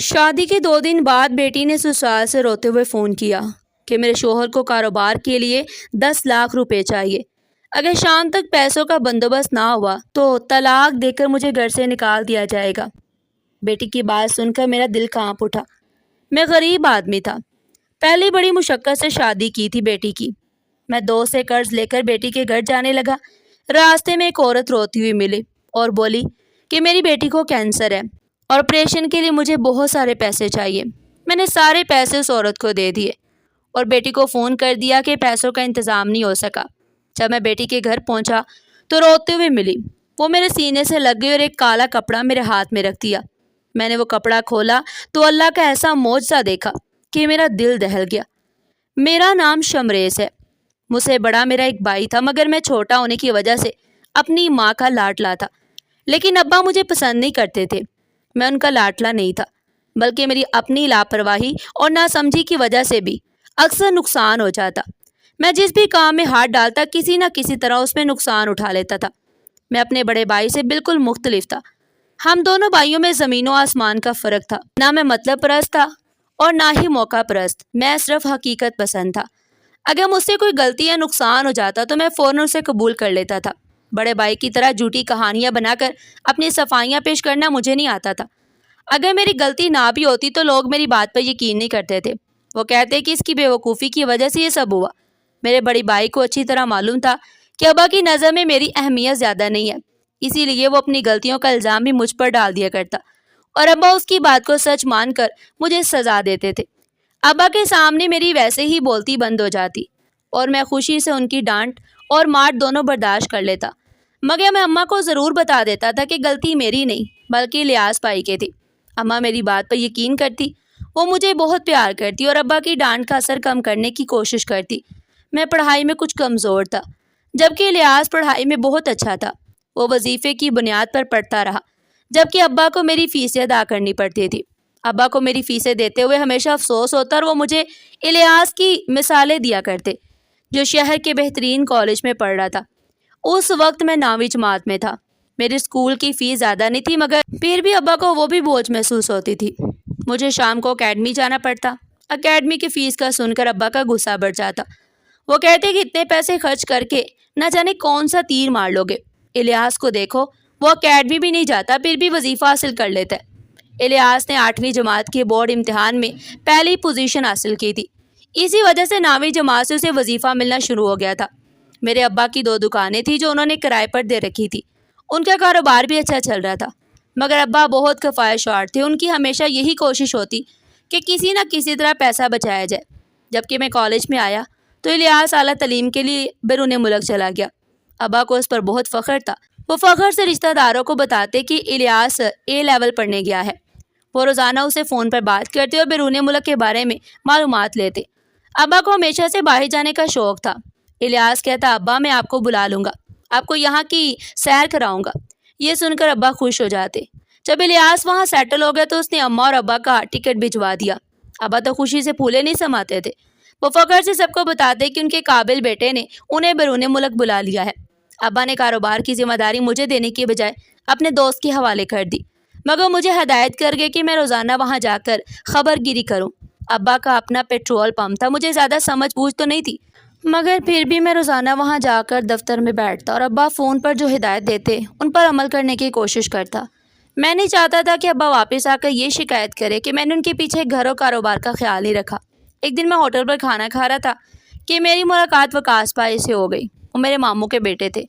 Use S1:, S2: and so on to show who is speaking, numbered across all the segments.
S1: شادی کے 2 دن بعد بیٹی نے سسرال سے روتے ہوئے فون کیا کہ میرے شوہر کو کاروبار کے لیے 10 لاکھ روپے چاہیے۔ اگر شام تک پیسوں کا بندوبست نہ ہوا تو طلاق دے کر مجھے گھر سے نکال دیا جائے گا۔ بیٹی کی بات سن کر میرا دل کانپ اٹھا۔ میں غریب آدمی تھا، پہلی بڑی مشقت سے شادی کی تھی بیٹی کی۔ میں دوست سے قرض لے کر بیٹی کے گھر جانے لگا۔ راستے میں ایک عورت روتی ہوئی ملی اور بولی کہ میری بیٹی کو کینسر ہے اور آپریشن کے لیے مجھے بہت سارے پیسے چاہیے۔ میں نے سارے پیسے اس عورت کو دے دیے اور بیٹی کو فون کر دیا کہ پیسوں کا انتظام نہیں ہو سکا۔ جب میں بیٹی کے گھر پہنچا تو روتے ہوئے ملی۔ وہ میرے سینے سے لگ گئی اور ایک کالا کپڑا میرے ہاتھ میں رکھ دیا۔ میں نے وہ کپڑا کھولا تو اللہ کا ایسا معجزہ دیکھا کہ میرا دل دہل گیا۔ میرا نام شمریز ہے۔ مجھ سے بڑا میرا ایک بھائی تھا، مگر میں چھوٹا ہونے کی وجہ سے اپنی ماں کا لاڈلا تھا۔ لیکن ابا مجھے پسند نہیں کرتے تھے۔ میں ان کا لاڈلا نہیں تھا، بلکہ میری اپنی لاپرواہی اور ناسمجھی کی وجہ سے بھی اکثر نقصان ہو جاتا۔ میں جس بھی کام میں ہاتھ ڈالتا کسی نہ کسی طرح اس میں نقصان اٹھا لیتا تھا۔ میں اپنے بڑے بھائی سے بالکل مختلف تھا۔ ہم دونوں بھائیوں میں زمین و آسمان کا فرق تھا۔ نہ میں مطلب پرست تھا اور نہ ہی موقع پرست، میں صرف حقیقت پسند تھا۔ اگر مجھ سے کوئی غلطی یا نقصان ہو جاتا تو میں فوراً اسے قبول کر لیتا تھا۔ بڑے بھائی کی طرح جھوٹی کہانیاں بنا کر اپنی صفائیاں پیش کرنا مجھے نہیں آتا تھا۔ اگر میری غلطی نہ بھی ہوتی تو لوگ میری بات پر یقین نہیں کرتے تھے۔ وہ کہتے کہ اس کی بے وقوفی کی وجہ سے یہ سب ہوا۔ میرے بڑے بھائی کو اچھی طرح معلوم تھا کہ ابا کی نظر میں میری اہمیت زیادہ نہیں ہے، اسی لیے وہ اپنی غلطیوں کا الزام بھی مجھ پر ڈال دیا کرتا اور ابا اس کی بات کو سچ مان کر مجھے سزا دیتے تھے۔ ابا کے سامنے میری ویسے ہی بولتی بند ہو جاتی اور میں خوشی سے ان کی ڈانٹ اور مار دونوں برداشت کر لیتا، مگر میں اماں کو ضرور بتا دیتا تھا کہ غلطی میری نہیں بلکہ الیاس بھائی کی تھی۔ اماں میری بات پر یقین کرتی، وہ مجھے بہت پیار کرتی اور ابا کی ڈانٹ کا اثر کم کرنے کی کوشش کرتی۔ میں پڑھائی میں کچھ کمزور تھا، جبکہ الیاس پڑھائی میں بہت اچھا تھا۔ وہ وظیفے کی بنیاد پر پڑھتا رہا، جبکہ ابا کو میری فیسیں ادا کرنی پڑتی تھی۔ ابا کو میری فیسیں دیتے ہوئے ہمیشہ افسوس ہوتا اور وہ مجھے الیاس کی مثالیں دیا کرتے، جو شہر کے بہترین کالج میں پڑھ رہا تھا۔ اس وقت میں 9ویں جماعت میں تھا۔ میرے اسکول کی فیس زیادہ نہیں تھی، مگر پھر بھی ابا کو وہ بھی بوجھ محسوس ہوتی تھی۔ مجھے شام کو اکیڈمی جانا پڑتا۔ اکیڈمی کی فیس کا سن کر ابا کا غصہ بڑھ جاتا۔ وہ کہتے کہ اتنے پیسے خرچ کر کے نہ جانے کون سا تیر مار لوگے۔ الیاس کو دیکھو، وہ اکیڈمی بھی نہیں جاتا پھر بھی وظیفہ حاصل کر لیتا ہے۔ الیاس نے 8ویں جماعت کے بورڈ امتحان میں پہلی پوزیشن حاصل کی تھی، اسی وجہ سے 9ویں جماعت سے اسے وظیفہ ملنا شروع ہو گیا تھا۔ میرے ابا کی 2 دکانیں تھیں جو انہوں نے کرائے پر دے رکھی تھی۔ ان کا کاروبار بھی اچھا چل رہا تھا، مگر ابا بہت خواہشاور تھے۔ ان کی ہمیشہ یہی کوشش ہوتی کہ کسی نہ کسی طرح پیسہ بچایا جائے۔ جبکہ میں کالج میں آیا تو الیاس اعلیٰ تعلیم کے لیے بیرون ملک چلا گیا۔ ابا کو اس پر بہت فخر تھا۔ وہ فخر سے رشتہ داروں کو بتاتے کہ الیاس A لیول پڑھنے گیا ہے۔ وہ روزانہ اسے فون پر بات کرتے اور بیرون ملک کے بارے میں معلومات لیتے۔ ابا کو ہمیشہ سے باہر جانے کا شوق تھا۔ الیاس کہتا، ابا میں آپ کو بلا لوں گا، آپ کو یہاں کی سیر کراؤں گا۔ یہ سن کر ابا خوش ہو جاتے۔ جب الیاس وہاں سیٹل ہو گیا تو اس نے اماں اور ابا کا ٹکٹ بھجوا دیا۔ ابا تو خوشی سے پھولے نہیں سماتے تھے۔ وہ فخر سے سب کو بتاتے کہ ان کے قابل بیٹے نے انہیں بیرون ملک بلا لیا ہے۔ ابا نے کاروبار کی ذمہ داری مجھے دینے کی بجائے اپنے دوست کے حوالے کر دی، مگر مجھے ہدایت کر گئے کہ میں روزانہ وہاں جا کر خبر گیری کروں۔ ابا کا اپنا پیٹرول پمپ تھا، مجھے زیادہ سمجھ بوجھ تو نہیں تھی، مگر پھر بھی میں روزانہ وہاں جا کر دفتر میں بیٹھتا اور ابا فون پر جو ہدایت دیتے ان پر عمل کرنے کی کوشش کرتا۔ میں نہیں چاہتا تھا کہ ابا واپس آ کر یہ شکایت کرے کہ میں نے ان کے پیچھے گھر و کاروبار کا خیال نہیں رکھا۔ ایک دن میں ہوٹل پر کھانا کھا رہا تھا کہ میری ملاقات وقاص بھائی سے ہو گئی۔ وہ میرے ماموں کے بیٹے تھے،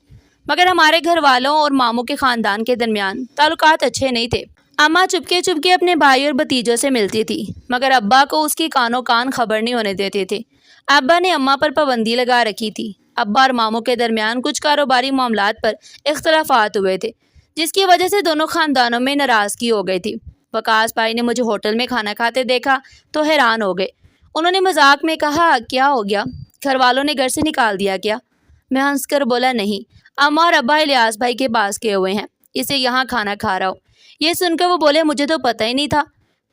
S1: مگر ہمارے گھر والوں اور ماموں کے خاندان کے درمیان تعلقات اچھے نہیں تھے۔ اماں چپکے چپکے اپنے بھائی اور بھتیجوں سے ملتی تھی، مگر ابا کو اس کی کانوں کان خبر نہیں ہونے دیتے تھے۔ ابا نے اماں پر پابندی لگا رکھی تھی۔ ابا اور ماموں کے درمیان کچھ کاروباری معاملات پر اختلافات ہوئے تھے، جس کی وجہ سے دونوں خاندانوں میں ناراضگی ہو گئی تھی۔ وقاص بھائی نے مجھے ہوٹل میں کھانا کھاتے دیکھا تو حیران ہو گئے۔ انہوں نے مذاق میں کہا، کیا ہو گیا، گھر والوں نے گھر سے نکال دیا کیا؟ میں ہنس کر بولا، نہیں، اماں اور ابا الیاس بھائی کے پاس گئے ہوئے ہیں، اسے یہاں کھانا کھا رہا ہو۔ یہ سن کر وہ بولے، مجھے تو پتہ ہی نہیں تھا،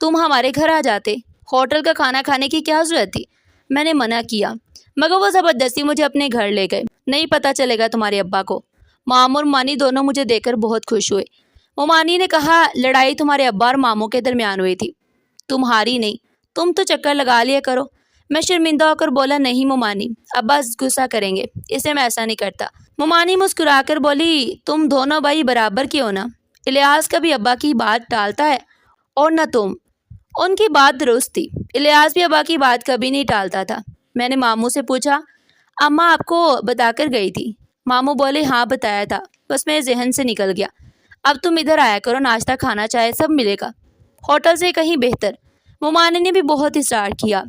S1: تم ہمارے گھر آ جاتے، ہوٹل کا کھانا کھانے کی کیا ضرورت تھی؟ میں نے منع کیا، مگر وہ زبردستی مجھے اپنے گھر لے گئے۔ نہیں پتہ چلے گا تمہارے ابا کو۔ ماموں اور مانی دونوں مجھے دیکھ کر بہت خوش ہوئے۔ ممانی نے کہا، لڑائی تمہارے ابا اور ماموں کے درمیان ہوئی تھی؟ تمہاری نہیں، تم تو چکر لگا لیا کرو۔ میں شرمندہ ہو کر بولا نہیں ممانی، ابا غصہ کریں گے، اسے میں ایسا نہیں کرتا۔ ممانی مسکرا کر بولی تم دونوں بھائی برابر کی ہو نا، الیاس کبھی ابا کی بات ٹالتا ہے اور نہ تم۔ ان کی بات درست تھی، الیاس بھی ابا کی بات کبھی نہیں ٹالتا تھا۔ میں نے ماموں سے پوچھا اماں آپ کو بتا کر گئی تھی؟ ماموں بولے ہاں بتایا تھا، بس میرے ذہن سے نکل گیا۔ اب تم ادھر آیا کرو، ناشتہ کھانا چاہے سب ملے گا، ہوٹل سے کہیں بہتر۔ ممانی نے بھی بہت اصرار کیا۔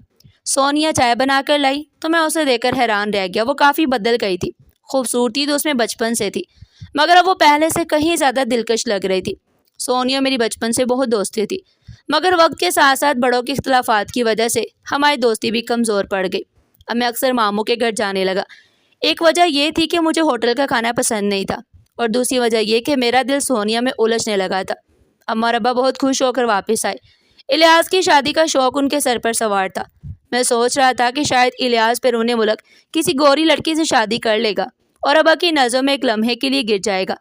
S1: سونیا چائے بنا کر لائی تو میں اسے دیکھ کر حیران رہ گیا۔ وہ کافی بدل گئی تھی، خوبصورتی تو اس میں بچپن سے تھی، مگر اب وہ پہلے سے کہیں زیادہ دلکش لگ رہی تھی۔ سونیا میری بچپن سے بہت دوستی تھی، مگر وقت کے ساتھ ساتھ بڑوں کے اختلافات کی وجہ سے ہماری دوستی بھی کمزور پڑ گئی۔ اب میں اکثر ماموں کے گھر جانے لگا۔ ایک وجہ یہ تھی کہ مجھے ہوٹل کا کھانا پسند نہیں تھا، اور دوسری وجہ یہ کہ میرا دل سونیا میں الجھنے لگا تھا۔ اماں اور ابا بہت خوش ہو کر واپس آئے۔ الیاس کی شادی کا شوق ان کے سر پر سوار تھا۔ میں سوچ رہا تھا کہ شاید الیاس بیرون ملک کسی گوری لڑکی سے شادی کر لے گا اور ابا کی نظروں میں ایک لمحے کے لیے گر جائے گا،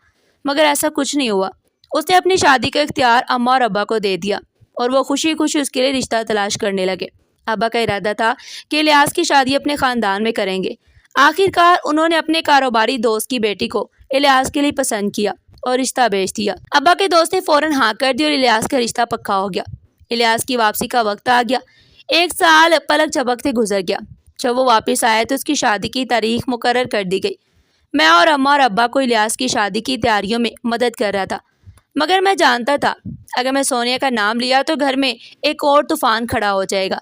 S1: مگر ایسا کچھ نہیں ہوا۔ اس نے اپنی شادی کا اختیار اماں اور ابا کو دے دیا، اور وہ خوشی خوشی اس کے لیے رشتہ تلاش کرنے لگے۔ ابا کا ارادہ تھا کہ الیاس کی شادی اپنے خاندان میں کریں گے۔ آخر کار انہوں نے اپنے کاروباری دوست کی بیٹی کو الیاس کے لیے پسند کیا اور رشتہ بھیج دیا۔ ابا کے دوست نے فوراً ہاں کر دی اور الیاس کا رشتہ پکا ہو گیا۔ الیاس کی واپسی کا وقت آ گیا۔ 1 سال پلک جھپکتے گزر گیا۔ جب وہ واپس آیا تو اس کی شادی کی تاریخ مقرر کر دی گئی۔ میں اور اماں اور ابا کو الیاس کی شادی کی تیاریوں میں مدد کر رہا تھا، مگر میں جانتا تھا اگر میں سونیا کا نام لیا تو گھر میں ایک اور طوفان کھڑا ہو جائے گا۔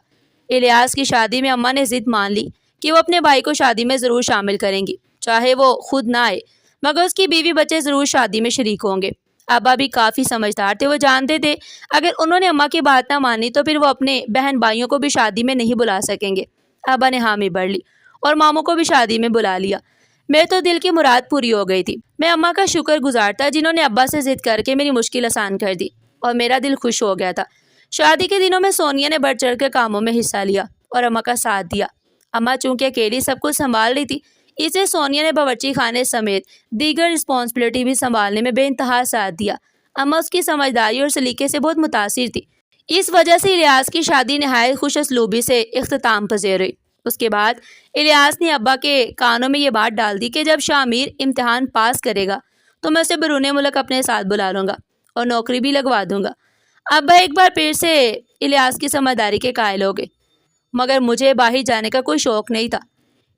S1: الیاس کی شادی میں اماں نے ضد مان لی کہ وہ اپنے بھائی کو شادی میں ضرور شامل کریں گی، چاہے وہ خود نہ آئے، مگر اس کی بیوی بچے ضرور شادی میں شریک ہوں گے۔ ابا بھی کافی سمجھدار تھے، وہ جانتے تھے اگر انہوں نے اماں کی بات نہ مانی تو پھر وہ اپنے بہن بھائیوں کو بھی شادی میں نہیں بلا سکیں گے۔ ابا نے حامی بھر لی اور ماموں کو بھی شادی میں بلا لیا۔ میرے تو دل کی مراد پوری ہو گئی تھی۔ میں اماں کا شکر گزار تھا جنہوں نے ابا سے ضد کر کے میری مشکل آسان کر دی، اور میرا دل خوش ہو گیا تھا۔ شادی کے دنوں میں سونیا نے بڑھ چڑھ کر کاموں میں حصہ لیا اور اماں کا ساتھ دیا۔ اماں چونکہ اکیلی سب کچھ سنبھال رہی تھی، اس لیے سونیا نے باورچی خانے سمیت دیگر رسپانسبلٹی بھی سنبھالنے میں بے انتہا ساتھ دیا۔ اماں اس کی سمجھداری اور سلیقے سے بہت متاثر تھی۔ اس وجہ سے الیاس کی شادی نہایت خوش اسلوبی سے اختتام پذیر ہوئی۔ اس کے بعد الیاس نے ابا کے کانوں میں یہ بات ڈال دی کہ جب شامیر امتحان پاس کرے گا تو میں اسے بیرون ملک اپنے ساتھ بلا لوں گا اور نوکری بھی لگوا دوں گا۔ ابا ایک بار پھر سے الیاس کی سمجھداری کے قائل ہو گئے، مگر مجھے باہر جانے کا کوئی شوق نہیں تھا۔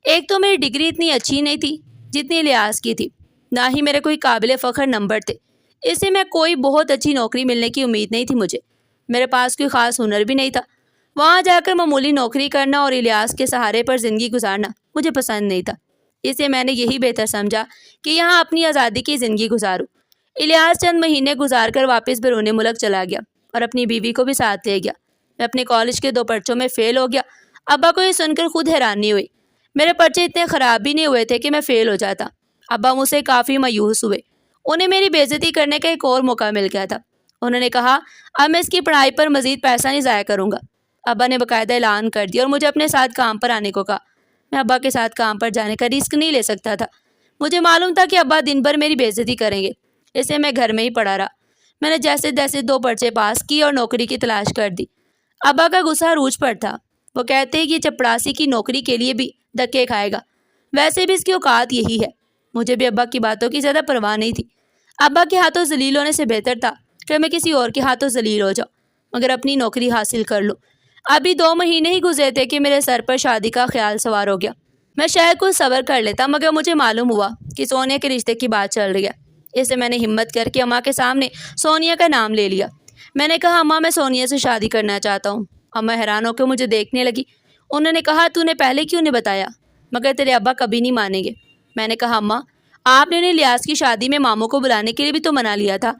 S1: ایک تو میری ڈگری اتنی اچھی نہیں تھی جتنی الیاس کی تھی، نہ ہی میرے کوئی قابل فخر نمبر تھے، اس سے میں کوئی بہت اچھی نوکری ملنے کی امید نہیں تھی مجھے۔ میرے پاس کوئی خاص ہنر بھی نہیں تھا۔ وہاں جا کر معمولی نوکری کرنا اور الیاس کے سہارے پر زندگی گزارنا مجھے پسند نہیں تھا، اس لیے میں نے یہی بہتر سمجھا کہ یہاں اپنی آزادی کی زندگی گزاروں۔ الیاس چند مہینے گزار کر واپس بیرون ملک چلا گیا اور اپنی بیوی کو بھی ساتھ لے گیا۔ میں اپنے کالج کے 2 پرچوں میں فیل ہو گیا۔ ابا کو یہ سن کر خود حیرانی ہوئی۔ میرے پرچے اتنے خراب بھی نہیں ہوئے تھے کہ میں فیل ہو جاتا۔ ابا مجھ سے کافی مایوس ہوئے۔ انہیں میری بے عزتی کرنے کا ایک اور موقع مل گیا تھا۔ انہوں نے کہا اب میں اس کی پڑھائی پر مزید پیسہ نہیں ضائع کروں گا۔ ابا نے باقاعدہ اعلان کر دیا اور مجھے اپنے ساتھ کام پر آنے کو کہا۔ میں ابا کے ساتھ کام پر جانے کا رسک نہیں لے سکتا تھا۔ مجھے معلوم تھا کہ ابا دن بھر میری بے عزتی کریں گے، اس لیے میں گھر میں ہی پڑا رہا۔ میں نے جیسے جیسے 2 پرچے پاس کی اور نوکری کی تلاش کر دی۔ ابا کا غصہ عروج پر تھا۔ وہ کہتے ہیں کہ چپڑاسی کی نوکری کے لیے بھی دھکے کھائے گا، ویسے بھی اس کی اوقات یہی ہے۔ مجھے بھی ابا کی باتوں کی زیادہ پرواہ نہیں تھی۔ ابا کے ہاتھوں ذلیل ہونے سے بہتر تھا کہ میں کسی اور کے ہاتھوں ذلیل ہو جاؤں، مگر اپنی نوکری حاصل کر لوں۔ ابھی 2 مہینے ہی گزرے تھے کہ میرے سر پر شادی کا خیال سوار ہو گیا۔ میں شاید کچھ صبر کر لیتا، مگر مجھے معلوم ہوا کہ سونیا کے رشتے کی بات چل رہی ہے، اس سے میں نے ہمت کر کے اماں کے سامنے سونیا کا نام لے لیا۔ میں نے کہا اماں میں سونیا سے شادی کرنا چاہتا ہوں۔ اماں حیران ہو کے مجھے دیکھنے لگی۔ انہوں نے کہا تو نے پہلے کیوں نہیں بتایا؟ مگر تیرے ابا کبھی نہیں مانیں گے۔ میں نے کہا اماں آپ نے الیاس کی شادی میں ماموں کو بلانے کے لیے بھی تو منا لیا تھا،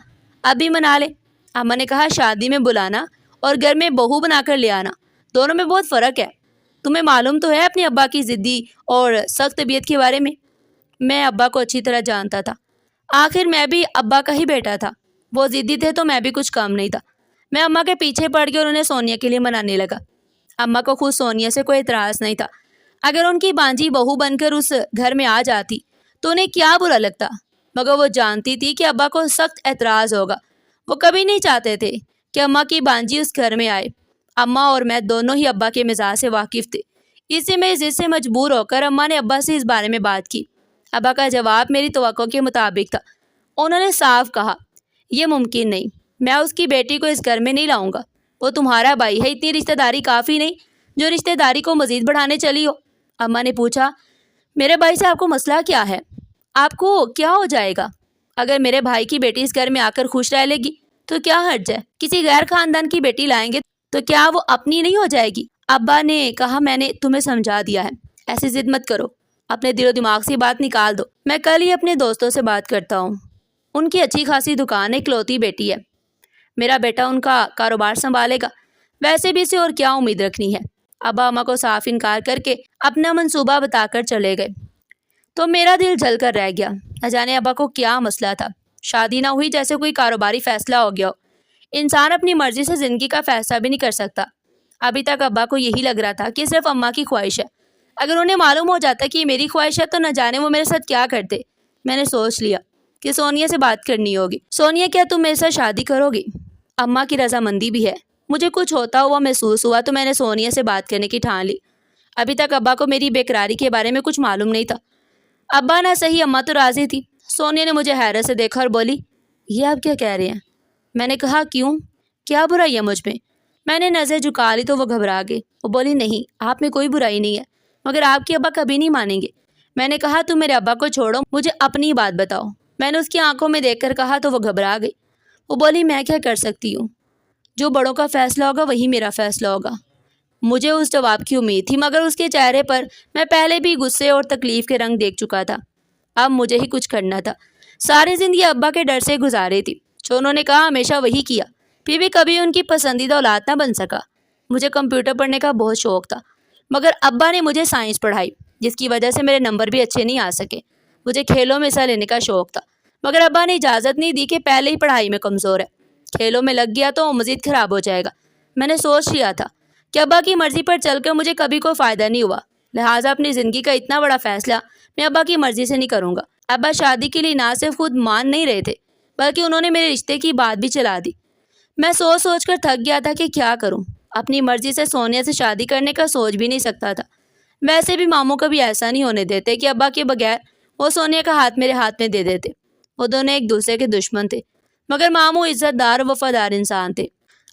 S1: اب بھی منا لے۔ اماں نے کہا شادی میں بلانا اور گھر میں بہو بنا کر لے آنا دونوں میں بہت فرق ہے۔ تمہیں معلوم تو ہے اپنے ابا کی ضدی اور سخت طبیعت کے بارے میں۔ میں ابا کو اچھی طرح جانتا تھا، آخر میں بھی ابا کا ہی بیٹا تھا۔ وہ ضدی تھے تو میں بھی کچھ کم نہیں تھا۔ میں اماں کے پیچھے پڑ گیا اور انہیں سونیا کے لیے منانے لگا۔ اماں کو خود سونیا سے کوئی اعتراض نہیں تھا۔ اگر ان کی بانجی بہو بن کر اس گھر میں آ جاتی تو انہیں کیا برا لگتا، مگر وہ جانتی تھی کہ ابا کو سخت اعتراض ہوگا۔ وہ کبھی نہیں چاہتے تھے کہ اماں کی بانجی اس گھر میں آئے۔ اماں اور میں دونوں ہی ابا کے مزاج سے واقف تھے، اس سے میں ضد سے مجبور ہو کر اماں نے ابا سے اس بارے میں بات کی۔ ابا کا جواب میری توقع کے مطابق تھا۔ انہوں نے صاف کہا، یہ ممکن نہیں، میں اس کی بیٹی کو اس گھر میں نہیں لاؤں گا، وہ تمہارا بھائی ہے، اتنی رشتہ داری کافی نہیں جو رشتہ داری کو مزید بڑھانے چلی ہو۔ اماں نے پوچھا، میرے بھائی سے آپ کو مسئلہ کیا ہے؟ آپ کو کیا ہو جائے گا؟ اگر میرے بھائی کی بیٹی اس گھر میں آ کر خوش رہ لے گی تو کیا حرج ہے؟ کسی غیر خاندان کی بیٹی لائیں گے تو کیا وہ اپنی نہیں ہو جائے گی؟ ابا نے کہا، میں نے تمہیں سمجھا دیا ہے، ایسی ضد مت کرو، اپنے دل و دماغ سے بات نکال دو، میں کل ہی اپنے دوستوں سے بات کرتا ہوں، ان کی اچھی خاصی دکان ہے، اکلوتی بیٹی ہے، میرا بیٹا ان کا کاروبار سنبھالے گا، ویسے بھی اسے اور کیا امید رکھنی ہے۔ ابا اماں کو صاف انکار کر کے اپنا منصوبہ بتا کر چلے گئے تو میرا دل جل کر رہ گیا۔ نہ جانے ابا کو کیا مسئلہ تھا، شادی نہ ہوئی جیسے کوئی کاروباری فیصلہ ہو گیا ہو۔ انسان اپنی مرضی سے زندگی کا فیصلہ بھی نہیں کر سکتا۔ ابھی تک ابا کو یہی لگ رہا تھا کہ صرف اماں کی خواہش ہے، اگر انہیں معلوم ہو جاتا کہ یہ میری خواہش ہے تو نہ جانے وہ میرے ساتھ کیا کرتے۔ میں نے سوچ لیا کہ سونیا سے بات کرنی ہوگی۔ سونیا، کیا تم میرے ساتھ شادی کرو گی؟ اماں کی رضامندی بھی ہے۔ مجھے کچھ ہوتا ہوا محسوس ہوا تو میں نے سونیا سے بات کرنے کی ٹھان لی۔ ابھی تک ابا کو میری بے قراری کے بارے میں کچھ معلوم نہیں تھا۔ ابا نہ صحیح، اماں تو راضی تھی۔ سونیا نے مجھے حیرت سے دیکھا اور بولی، یہ آپ کیا کہہ رہے ہیں؟ میں نے کہا، کیوں، کیا برائی ہے مجھ میں نے نظر جھکا لی تو وہ گھبرا گئی۔ وہ بولی، نہیں، آپ میں کوئی برائی نہیں ہے، مگر آپ کے ابا کبھی نہیں مانیں گے۔ میں نے کہا، تم میرے ابا کو چھوڑو، مجھے اپنی بات بتاؤ۔ میں نے اس کی آنکھوں میں دیکھ کر کہا تو وہ گھبرا گئی۔ وہ بولی، میں کیا کر سکتی ہوں، جو بڑوں کا فیصلہ ہوگا وہی میرا فیصلہ ہوگا۔ مجھے اس جواب کی امید تھی، مگر اس کے چہرے پر میں پہلے بھی غصے اور تکلیف کے رنگ دیکھ چکا تھا۔ اب مجھے ہی کچھ کرنا تھا۔ ساری زندگی ابا کے ڈر سے گزاری تھی، جو انہوں نے کہا ہمیشہ وہی کیا، پھر بھی کبھی ان کی پسندیدہ اولاد نہ بن سکا۔ مجھے کمپیوٹر پڑھنے کا بہت شوق تھا، مگر ابا نے مجھے سائنس پڑھائی، جس کی وجہ سے میرے نمبر بھی اچھے نہیں آ سکے۔ مجھے کھیلوں میں حصہ لینے کا شوق تھا، مگر ابا نے اجازت نہیں دی کہ پہلے ہی پڑھائی میں کمزور ہے، کھیلوں میں لگ گیا تو مزید خراب ہو جائے گا۔ میں نے سوچ لیا تھا کہ ابا کی مرضی پر چل کر مجھے کبھی کوئی فائدہ نہیں ہوا، لہٰذا اپنی زندگی کا اتنا بڑا فیصلہ میں ابا کی مرضی سے نہیں کروں گا۔ ابا شادی کے لیے نہ صرف خود مان نہیں رہے تھے، بلکہ انہوں نے میرے رشتے کی بات بھی چلا دی۔ میں سوچ سوچ کر تھک گیا تھا کہ کیا کروں۔ اپنی مرضی سے سونیا سے شادی کرنے کا سوچ بھی نہیں سکتا تھا۔ ویسے بھی ماموں کبھی ایسا نہیں ہونے دیتے کہ ابا کے بغیر وہ سونیا کا ہاتھ میرے ہاتھ میں دے دیتے۔ وہ دونوں ایک دوسرے کے دشمن تھے، مگر ماموں عزت دار و وفادار انسان تھے۔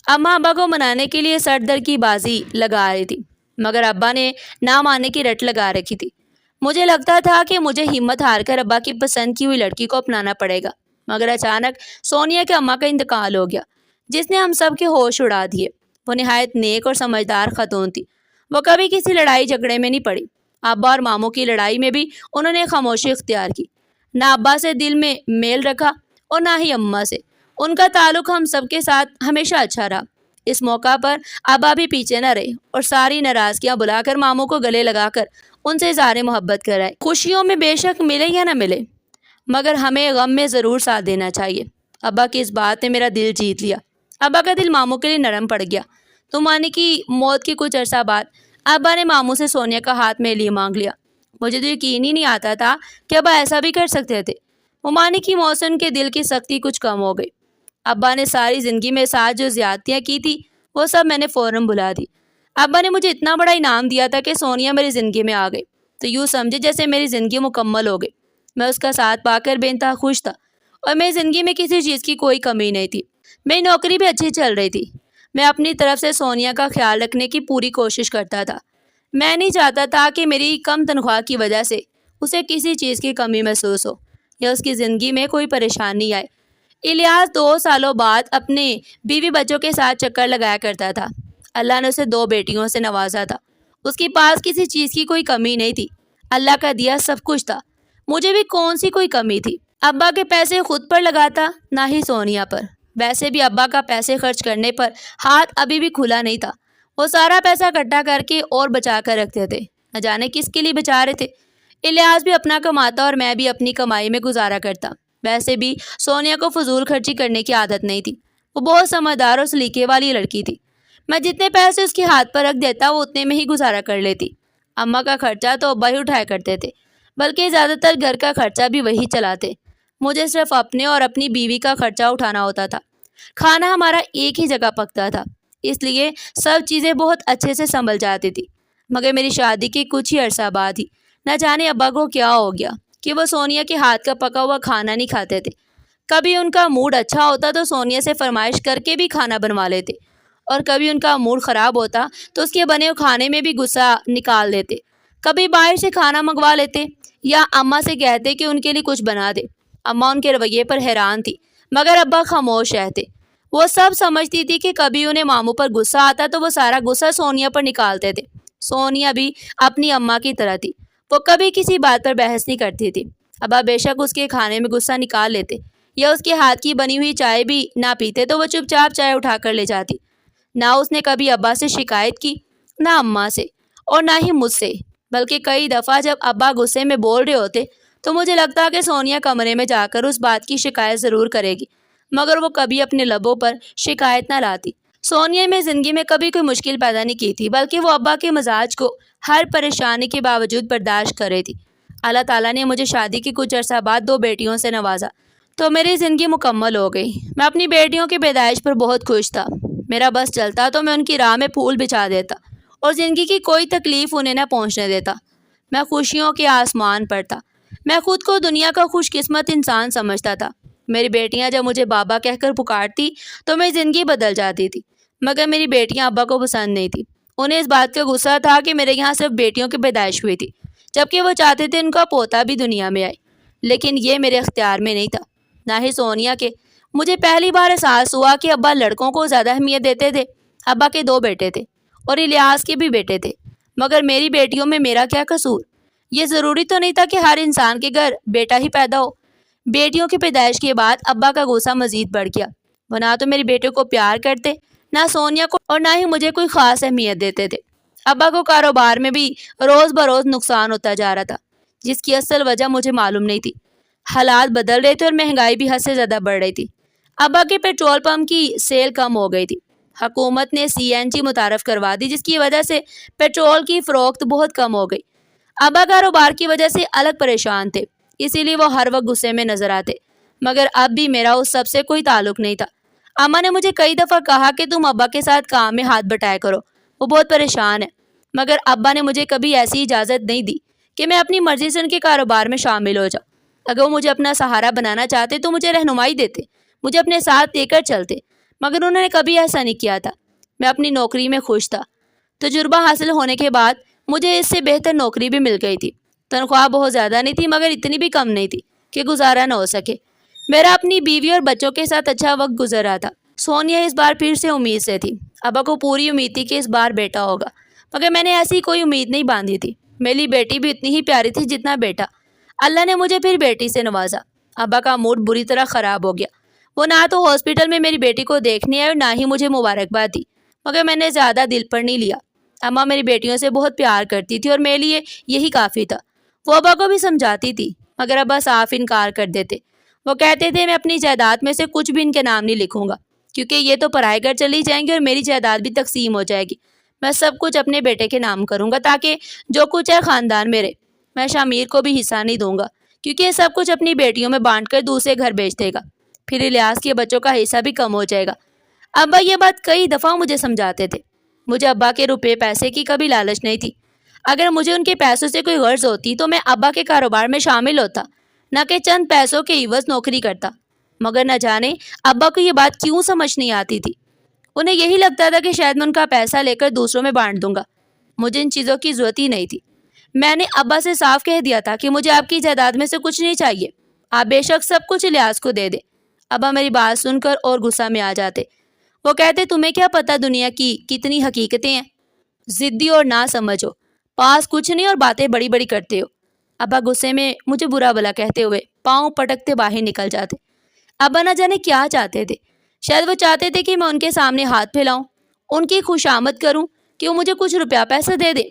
S1: اماں ابا کو منانے کے لیے سر در کی بازی لگا رہی تھی، مگر ابا نے نہ ماننے کی رٹ لگا رکھی تھی۔ مجھے لگتا تھا کہ مجھے ہمت ہار کر ابا کی پسند کی ہوئی لڑکی کو اپنانا پڑے گا، مگر اچانک سونیا کے اماں کا انتقال ہو گیا، جس نے ہم سب کے ہوش اڑا دیے۔ وہ نہایت نیک اور سمجھدار خاتون تھی، وہ کبھی کسی لڑائی جھگڑے میں نہیں پڑی۔ ابا اور ماموں کی لڑائی میں بھی انہوں نے خاموشی اختیار کی، نہ ابا سے دل میں میل رکھا اور نہ ہی اماں سے۔ ان کا تعلق ہم سب کے ساتھ ہمیشہ اچھا رہا۔ اس موقع پر ابا بھی پیچھے نہ رہے اور ساری ناراضگیاں بلا کر ماموں کو گلے لگا کر ان سے اظہار محبت کرائے۔ خوشیوں میں بے شک ملے یا نہ ملے، مگر ہمیں غم میں ضرور ساتھ دینا چاہیے۔ ابا کی اس بات نے میرا دل جیت لیا۔ ابا کا دل ماموں کے لیے نرم پڑ گیا۔ تو مانی کی موت کے کچھ عرصہ بعد ابا نے ماموں سے سونیا کا ہاتھ میرے لیے مانگ لیا۔ مجھے تو یقین ہی نہیں آتا تھا کہ ابا ایسا بھی کر سکتے تھے۔ مانی کی موت سے ان کے دل کی سختی کچھ کم ہو گئی۔ ابا نے ساری زندگی میں ساتھ جو زیادتیاں کی تھی وہ سب میں نے فوراً بھلا دی۔ ابا نے مجھے اتنا بڑا انعام دیا تھا کہ سونیا میری زندگی میں آ گئی تو یوں سمجھے جیسے میری زندگی مکمل ہو گئی۔ میں اس کا ساتھ پا کر بے انتہا خوش تھا اور میری زندگی میں کسی چیز کی کوئی کمی نہیں تھی۔ میری نوکری بھی اچھی چل رہی تھی۔ میں اپنی طرف سے سونیا کا خیال رکھنے کی پوری کوشش کرتا تھا۔ میں نہیں چاہتا تھا کہ میری کم تنخواہ کی وجہ سے اسے کسی چیز کی کمی محسوس ہو یا اس کی زندگی میں کوئی پریشانی آئے۔ الیاس 2 سالوں بعد اپنے بیوی بچوں کے ساتھ چکر لگایا کرتا تھا۔ اللہ نے اسے 2 بیٹیوں سے نوازا تھا۔ اس کے پاس کسی چیز کی کوئی کمی نہیں تھی۔ اللہ کا دیا سب کچھ تھا، مجھے بھی کون سی کوئی کمی تھی۔ ابا کے پیسے خود پر لگاتا، نہ ہی سونیا پر۔ ویسے بھی ابا کا پیسے خرچ کرنے پر ہاتھ ابھی بھی کھلا نہیں تھا۔ وہ سارا پیسہ اکٹھا کر کے اور بچا کر رکھتے تھے، نہ جانے کس کے لیے بچا رہے تھے۔ الیاس بھی اپنا کماتا اور میں بھی اپنی کمائی میں گزارا کرتا۔ ویسے بھی سونیا کو فضول خرچی کرنے کی عادت نہیں تھی، وہ بہت سمجھدار اور سلیقے والی لڑکی تھی۔ میں جتنے پیسے اس کے ہاتھ پر رکھ دیتا وہ اتنے میں ہی گزارا کر لیتی۔ اماں کا خرچہ تو ابا ہی اٹھایا کرتے تھے، بلکہ زیادہ تر گھر کا خرچہ بھی وہی چلاتے۔ مجھے صرف اپنے اور اپنی بیوی کا خرچہ اٹھانا ہوتا تھا۔ کھانا ہمارا ایک ہی جگہ پکتا تھا، اس لیے سب چیزیں بہت اچھے سے سنبھل جاتی تھی۔ مگر میری شادی کے کچھ ہی عرصہ بعد ہی نہ جانے ابا کو کیا ہو گیا کہ وہ سونیا کے ہاتھ کا پکا ہوا کھانا نہیں کھاتے تھے۔ کبھی ان کا موڈ اچھا ہوتا تو سونیا سے فرمائش کر کے بھی کھانا بنوا لیتے، اور کبھی ان کا موڈ خراب ہوتا تو اس کے بنے ہوئے کھانے میں بھی غصہ نکال دیتے۔ کبھی باہر سے کھانا منگوا لیتے یا اماں سے کہتے کہ ان کے لیے کچھ بنا دے۔ اماں ان کے رویے پر حیران تھی، مگر ابا خاموش رہتے۔ وہ سب سمجھتی تھی کہ کبھی انہیں ماموں پر غصہ آتا تو وہ سارا غصہ سونیا پر نکالتے تھے۔ سونیا بھی اپنی اماں کی طرح تھی، وہ کبھی کسی بات پر بحث نہیں کرتی تھی۔ ابا بے شک اس کے کھانے میں غصہ نکال لیتے یا اس کے ہاتھ کی بنی ہوئی چائے بھی نہ پیتے تو وہ چپ چاپ چائے اٹھا کر لے جاتی۔ نہ اس نے کبھی ابا سے شکایت کی، نہ اماں سے، اور نہ ہی مجھ سے، بلکہ کئی دفعہ جب ابا غصے میں بول رہے ہوتے تو مجھے لگتا کہ سونیا کمرے میں جا کر اس بات کی شکایت ضرور کرے گی، مگر وہ کبھی اپنے لبوں پر شکایت نہ لاتی۔ سونیا میں زندگی میں کبھی کوئی مشکل پیدا نہیں کی تھی، بلکہ وہ ابا کے مزاج کو ہر پریشانی کے باوجود برداشت کر رہی تھی۔ اللہ تعالیٰ نے مجھے شادی کے کچھ عرصہ بعد 2 بیٹیوں سے نوازا تو میری زندگی مکمل ہو گئی۔ میں اپنی بیٹیوں کی پیدائش پر بہت خوش تھا۔ میرا بس چلتا تو میں ان کی راہ میں پھول بچھا دیتا اور زندگی کی کوئی تکلیف انہیں نہ پہنچنے دیتا۔ میں خوشیوں کے آسمان پر تھا۔ میں خود کو دنیا کا خوش قسمت انسان سمجھتا تھا۔ میری بیٹیاں جب مجھے بابا کہہ کر پکارتی تو میری زندگی بدل جاتی تھی، مگر میری بیٹیاں ابا کو پسند نہیں تھی۔ انہیں اس بات کا غصہ تھا کہ میرے یہاں صرف بیٹیوں کی پیدائش ہوئی تھی، جبکہ وہ چاہتے تھے ان کا پوتا بھی دنیا میں آئے، لیکن یہ میرے اختیار میں نہیں تھا، نہ ہی سونیا کے۔ مجھے پہلی بار احساس ہوا کہ ابا لڑکوں کو زیادہ اہمیت دیتے تھے۔ ابا کے 2 بیٹے تھے اور الیاس کے بھی بیٹے تھے، مگر میری بیٹیوں میں میرا کیا قصور؟ یہ ضروری تو نہیں تھا کہ ہر انسان کے گھر بیٹا ہی پیدا ہو۔ بیٹیوں کی پیدائش کے بعد ابا کا غصہ مزید بڑھ گیا۔ وہ نہ تو میری بیٹے کو پیار کرتے، نہ سونیا کو، اور نہ ہی مجھے کوئی خاص اہمیت دیتے تھے۔ ابا کو کاروبار میں بھی روز بروز نقصان ہوتا جا رہا تھا، جس کی اصل وجہ مجھے معلوم نہیں تھی۔ حالات بدل رہے تھے اور مہنگائی بھی حد سے زیادہ بڑھ رہی تھی۔ ابا کے پیٹرول پمپ کی سیل کم ہو گئی تھی۔ حکومت نے CNG متعارف کروا دی، جس کی وجہ سے پیٹرول کی فروخت بہت کم ہو گئی۔ ابا کاروبار کی وجہ سے الگ پریشان تھے، اسی لیے وہ ہر وقت غصے میں نظر آتے، مگر اب بھی میرا اس سب سے کوئی تعلق نہیں تھا۔ اماں نے مجھے کئی دفعہ کہا کہ تم ابا کے ساتھ کام میں ہاتھ بٹایا کرو، وہ بہت پریشان ہے، مگر ابا نے مجھے کبھی ایسی اجازت نہیں دی کہ میں اپنی مرضی سے ان کے کاروبار میں شامل ہو جاؤں۔ اگر وہ مجھے اپنا سہارا بنانا چاہتے تو مجھے رہنمائی دیتے، مجھے اپنے ساتھ لے کر چلتے، مگر انہوں نے کبھی ایسا نہیں کیا تھا۔ میں اپنی نوکری میں خوش تھا۔ تجربہ حاصل ہونے کے بعد مجھے اس سے بہتر نوکری بھی مل گئی تھی۔ تنخواہ بہت زیادہ نہیں تھی، مگر اتنی بھی کم نہیں تھی کہ گزارا نہ ہو سکے۔ میرا اپنی بیوی اور بچوں کے ساتھ اچھا وقت گزر رہا تھا۔ سونیا اس بار پھر سے امید سے تھی۔ ابا کو پوری امید تھی کہ اس بار بیٹا ہوگا، مگر میں نے ایسی کوئی امید نہیں باندھی تھی۔ میری بیٹی بھی اتنی ہی پیاری تھی جتنا بیٹا۔ اللہ نے مجھے پھر بیٹی سے نوازا۔ ابا کا موڈ بری طرح خراب ہو گیا۔ وہ نہ تو ہاسپٹل میں میری بیٹی کو دیکھنے آئے اور نہ ہی مجھے مبارکباد دی، مگر میں نے زیادہ دل پر نہیں لیا۔ اماں میری بیٹیوں سے بہت پیار کرتی تھی اور میرے لیے یہی کافی تھا۔ وہ ابا کو بھی سمجھاتی تھی، مگر ابا صاف انکار کر دیتے۔ وہ کہتے تھے میں اپنی جائیداد میں سے کچھ بھی ان کے نام نہیں لکھوں گا، کیونکہ یہ تو پرائے گھر چلی جائیں گے اور میری جائیداد بھی تقسیم ہو جائے گی۔ میں سب کچھ اپنے بیٹے کے نام کروں گا تاکہ جو کچھ ہے خاندان میں رہے۔ میں شامیر کو بھی حصہ نہیں دوں گا، کیونکہ یہ سب کچھ اپنی بیٹیوں میں بانٹ کر دوسرے گھر بیچ دے گا، پھر الیاس کے بچوں کا حصہ بھی کم ہو جائے گا۔ ابا یہ بات کئی دفعہ مجھے سمجھاتے تھے۔ مجھے ابا کے روپے پیسے کی کبھی لالچ نہیں تھی۔ اگر مجھے ان کے پیسوں سے کوئی غرض ہوتی تو میں ابا کے کاروبار میں شامل ہوتا، نہ کہ چند پیسوں کے عوض نوکری کرتا۔ مگر نہ جانے ابا کو یہ بات کیوں سمجھ نہیں آتی تھی۔ انہیں یہی لگتا تھا کہ شاید میں ان کا پیسہ لے کر دوسروں میں بانٹ دوں گا۔ مجھے ان چیزوں کی ضرورت ہی نہیں تھی۔ میں نے ابا سے صاف کہہ دیا تھا کہ مجھے آپ کی جائیداد میں سے کچھ نہیں چاہیے، آپ بے شک سب کچھ الیاس کو دے دیں۔ ابا میری بات سن کر اور غصہ میں آ جاتے۔ وہ کہتے تمہیں کیا پتہ دنیا کی کتنی حقیقتیں ہیں، ضدی اور نہ سمجھو، پاس کچھ نہیں اور باتیں بڑی بڑی کرتے ہو۔ ابا غصے میں مجھے برا بھلا کہتے ہوئے پاؤں پٹکتے باہر نکل جاتے۔ ابا نہ جانے کیا چاہتے تھے، شاید وہ چاہتے تھے کہ میں ان کے سامنے ہاتھ پھیلاؤں، ان کی خوشامد کروں کہ وہ مجھے کچھ روپیہ پیسہ دے دے،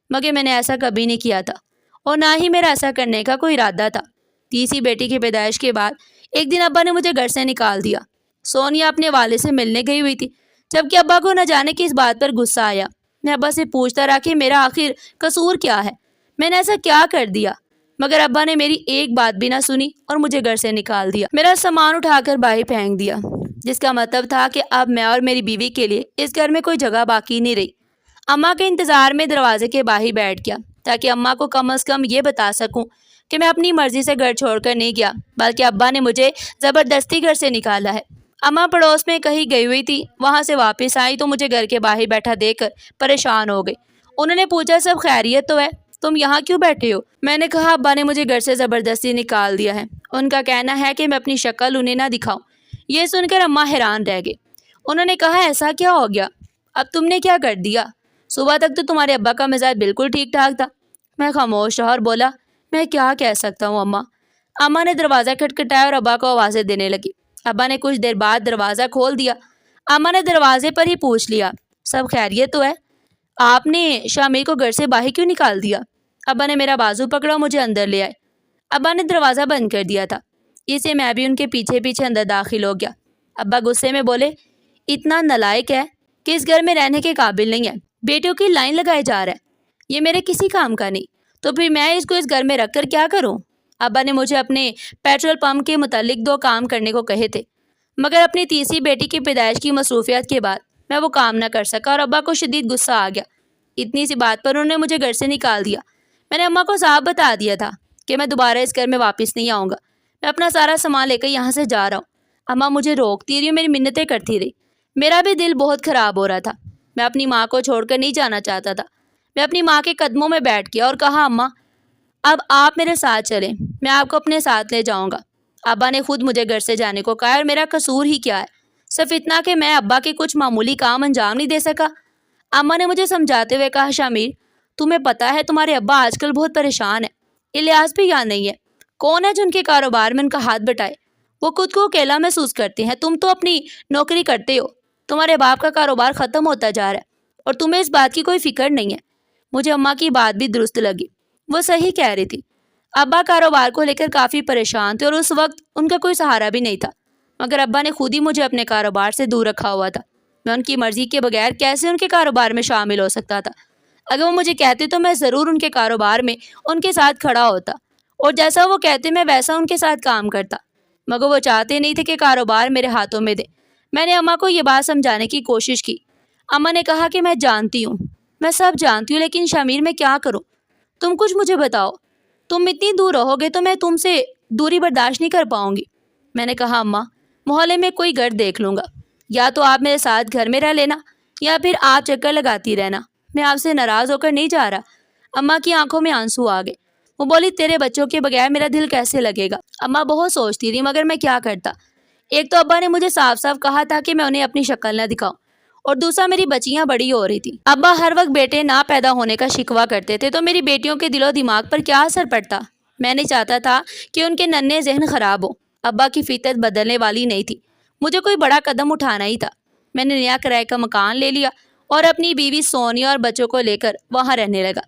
S1: مگر میں نے ایسا کبھی نہیں کیا تھا اور نہ ہی میرا ایسا کرنے کا کوئی ارادہ تھا۔ تیسری بیٹی کی پیدائش کے بعد ایک دن ابا نے مجھے گھر سے نکال دیا۔ سونیا اپنے والد سے ملنے گئی ہوئی تھی، جبکہ ابا کو نہ جانے کہ اس بات پر غصہ آیا۔ میں ابا سے پوچھتا رہا کہ میرا آخر قصور کیا ہے، میں نے ایسا کیا کر دیا، مگر ابا نے میری ایک بات بھی نہ سنی اور مجھے گھر سے نکال دیا، میرا سامان اٹھا کر باہر پھینک دیا۔ جس کا مطلب تھا کہ اب میں اور میری بیوی کے لیے اس گھر میں کوئی جگہ باقی نہیں رہی۔ اماں کے انتظار میں دروازے کے باہر بیٹھ گیا تاکہ اماں کو کم از کم یہ بتا سکوں کہ میں اپنی مرضی سے گھر چھوڑ کر نہیں گیا، بلکہ ابا نے مجھے زبردستی گھر سے نکالا ہے۔ اماں پڑوس میں کہیں گئی ہوئی تھی، وہاں سے واپس آئی تو مجھے گھر کے باہر بیٹھا دیکھ کر پریشان ہو گئی۔ انہوں نے پوچھا سب خیریت تو ہے؟ تم یہاں کیوں بیٹھے ہو؟ میں نے کہا ابا نے مجھے گھر سے زبردستی نکال دیا ہے۔ ان کا کہنا ہے کہ میں اپنی شکل انہیں نہ دکھاؤں۔ یہ سن کر اماں حیران رہ گئی۔ انہوں نے کہا ایسا کیا ہو گیا؟ اب تم نے کیا کر دیا؟ صبح تک تو تمہارے ابا کا مزاج بالکل ٹھیک ٹھاک تھا۔ میں خاموش رہا اور بولا میں کیا کہہ سکتا ہوں اماں۔ اماں نے دروازہ کھٹکھٹایا اور ابا کو آوازیں دینے لگی۔ ابا نے کچھ دیر بعد دروازہ کھول دیا۔ اماں نے دروازے پر ہی پوچھ لیا سب خیریت تو ہے؟ آپ نے شامل کو گھر سے باہر کیوں نکال دیا؟ ابا نے میرا بازو پکڑا اور مجھے اندر لے آئے۔ ابا نے دروازہ بند کر دیا تھا، اسے میں بھی ان کے پیچھے پیچھے اندر داخل ہو گیا۔ ابا غصے میں بولے اتنا نالائق ہے کہ اس گھر میں رہنے کے قابل نہیں ہے، بیٹیوں کی لائن لگائے جا رہا ہے، یہ میرے کسی کام کا نہیں، تو پھر میں اس کو اس گھر میں رکھ کر کیا کروں؟ ابا نے مجھے اپنے پیٹرول پمپ کے متعلق 2 کام کرنے کو کہے تھے، مگر اپنی تیسری بیٹی کی پیدائش کی مصروفیات کے بعد میں وہ کام نہ کر سکا اور ابا کو شدید غصہ آ گیا۔ اتنی سی بات پر انہوں نے مجھے گھر سے نکال دیا۔ میں نے اماں کو صاف بتا دیا تھا کہ میں دوبارہ اس گھر میں واپس نہیں آؤں گا، میں اپنا سارا سامان لے کر یہاں سے جا رہا ہوں۔ اماں مجھے روکتی رہی، میری منتیں کرتی رہی۔ میرا بھی دل بہت خراب ہو رہا تھا، میں اپنی ماں کو چھوڑ کر نہیں جانا چاہتا تھا۔ میں اپنی ماں کے قدموں میں بیٹھ گیا اور کہا اماں اب آپ میرے ساتھ چلیں، میں آپ کو اپنے ساتھ لے جاؤں گا۔ ابا نے خود مجھے گھر سے جانے کو کہا اور میرا قصور ہی کیا ہے؟ صرف اتنا کہ میں ابا کے کچھ معمولی کام انجام نہیں دے سکا۔ اماں نے مجھے سمجھاتے ہوئے کہا شامیر تمہیں پتہ ہے تمہارے ابا آج کل بہت پریشان ہے، الیاس بھی یہاں نہیں ہے، کون ہے جو ان کے کاروبار میں ان کا ہاتھ بٹائے؟ وہ خود کو اکیلا محسوس کرتے ہیں، تم تو اپنی نوکری کرتے ہو، تمہارے باپ کا کاروبار ختم ہوتا جا رہا ہے اور تمہیں اس بات کی کوئی فکر نہیں ہے۔ مجھے اماں کی بات بھی درست لگی، وہ صحیح کہہ رہی تھی۔ ابا کاروبار کو لے کر کافی پریشان تھے اور اس وقت ان کا کوئی سہارا بھی نہیں تھا، مگر ابا نے خود ہی مجھے اپنے کاروبار سے دور رکھا ہوا تھا۔ میں ان کی مرضی کے بغیر کیسے ان کے کاروبار میں شامل ہو سکتا تھا؟ اگر وہ مجھے کہتے تو میں ضرور ان کے کاروبار میں ان کے ساتھ کھڑا ہوتا اور جیسا وہ کہتے میں ویسا ان کے ساتھ کام کرتا، مگر وہ چاہتے نہیں تھے کہ کاروبار میرے ہاتھوں میں دے۔ میں نے اماں کو یہ بات سمجھانے کی کوشش کی۔ اماں نے کہا کہ میں جانتی ہوں، میں سب جانتی ہوں، لیکن شامیر میں کیا کروں؟ تم کچھ مجھے بتاؤ، تم اتنی دور رہو گے تو میں تم سے دوری برداشت نہیں کر پاؤں گی۔ میں نے کہا اماں محلے میں کوئی گھر دیکھ لوں گا، یا تو آپ میرے ساتھ گھر میں رہ لینا یا پھر آپ چکر لگاتی رہنا، میں آپ سے ناراض ہو کر نہیں جا رہا۔ اماں کی آنکھوں میں آنسو آ گئے، وہ بولی تیرے بچوں کے بغیر میرا دل کیسے لگے گا؟ اماں بہت سوچتی رہی، مگر میں کیا کرتا؟ ایک تو ابا نے مجھے صاف صاف کہا تھا کہ میں انہیں اپنی شکل نہ دکھاؤں، اور دوسرا میری بچیاں بڑی ہو رہی تھی۔ ابا ہر وقت بیٹے نہ پیدا ہونے کا شکوہ کرتے تھے تو میری بیٹیوں کے دل و دماغ پر کیا اثر پڑتا؟ میں نہیں چاہتا تھا کہ ان کے ننھے ذہن خراب ہو۔ ابا کی فطرت بدلنے والی نہیں تھی، مجھے کوئی بڑا قدم اٹھانا ہی تھا۔ میں نے نیا کرائے کا مکان لے لیا اور اپنی بیوی سونیا اور بچوں کو لے کر وہاں رہنے لگا۔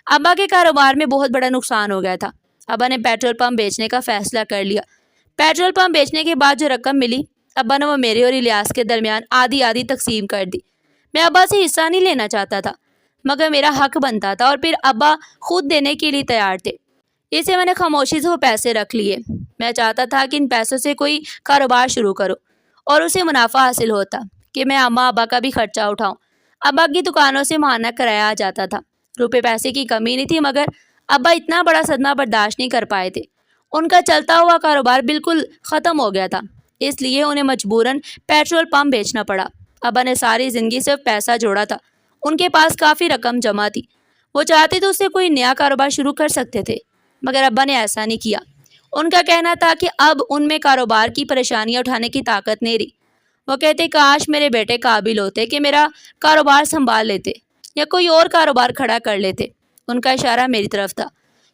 S1: ابا کے کاروبار میں بہت بڑا نقصان ہو گیا تھا۔ ابا نے پیٹرول پمپ بیچنے کا فیصلہ کر لیا۔ پیٹرول پمپ بیچنے کے بعد جو رقم ملی، ابا نے وہ میرے اور الیاس کے درمیان آدھی آدھی تقسیم کر دی۔ میں ابا سے حصہ نہیں لینا چاہتا تھا، مگر میرا حق بنتا تھا اور پھر ابا خود دینے کے لیے تیار تھے، اسے میں نے خاموشی سے وہ پیسے رکھ لیے۔ میں چاہتا تھا کہ ان پیسوں سے کوئی کاروبار شروع کروں اور اسے منافع حاصل ہوتا کہ میں اماں ابا کا بھی خرچہ اٹھاؤں۔ ابا کی دکانوں سے ماہانہ کرایہ آ جاتا تھا، روپے پیسے کی کمی نہیں تھی، مگر ابا اتنا بڑا صدمہ برداشت نہیں کر پائے تھے۔ ان کا چلتا ہوا کاروبار بالکل ختم ہو گیا تھا، اس لیے انہیں مجبوراً پیٹرول پمپ بیچنا پڑا۔ ابا نے ساری زندگی صرف پیسہ جوڑا تھا، ان کے پاس کافی رقم جمع تھی، وہ چاہتے تو اس سے کوئی نیا کاروبار شروع کر سکتے تھے، مگر ابا نے ایسا نہیں کیا۔ ان کا کہنا تھا کہ اب ان میں کاروبار کی پریشانیاں اٹھانے کی طاقت نہیں رہی۔ وہ کہتے کاش میرے بیٹے قابل ہوتے کہ میرا کاروبار سنبھال لیتے یا کوئی اور کاروبار کھڑا کر لیتے۔ ان کا اشارہ میری طرف تھا،